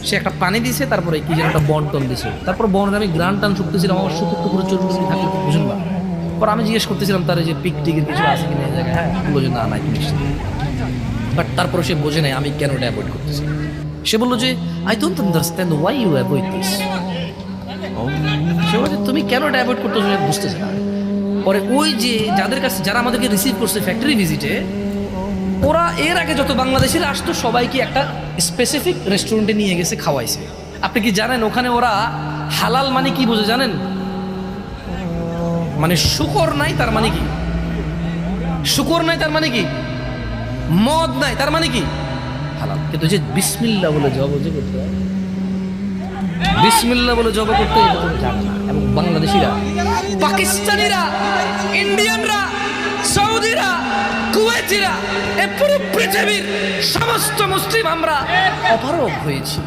সে একটা পানি দিছে, তারপরে কি যেন একটা বন্টন দিছে, তারপর বন্টন আমি গ্রান টান শুকতেছিলাম, আমার শুকুর টুকুর চোখ থাকলে বুঝুন না। পর আমি জিজ্ঞেস করতেছিলাম তার যে পিক টিকের কিছু আছে কিনা এই জায়গায়, হ্যাঁ বললো যে না নাই মিষ্টি। বাট তারপরে সে বোঝে নাই আমি কেন এটা অ্যাভয়েড করতেছি। সে বললো যে I don't understand why you avoid this. সে বলছে তুমি কেন এটা অ্যাভয়েড করতেছো বুঝতেছে না। পরে ওই যে যাদের কাছে যারা আমাদেরকে রিসিভ করছে ফ্যাক্টরি ভিজিটে, ওরা এর আগে যত বাংলাদেশিরা আসতো সবাইকে একটা স্পেসিফিক রেস্টুরেন্টে নিয়ে গেছে, খাওয়াইছে। আপনি কি জানেন ওখানে ওরা হালাল মানে কি বোঝে জানেন? মানে শুকর নাই তার মানে কি? শুকর নাই তার মানে কি? মদ নাই তার মানে কি? হালাল। কিন্তু যে বিসমিল্লাহ বলে জব যে করতে হয়, বিসমিল্লাহ বলে জব করতে এটা তো জানে না। এবং বাংলাদেশিরা, পাকিস্তানিরা, ইন্ডিয়ানরা, সৌদিরা, কুয়েতিরা, এই পুরো পৃথিবীর সমস্ত মুসলিম আমরা অপারগ হয়েছি।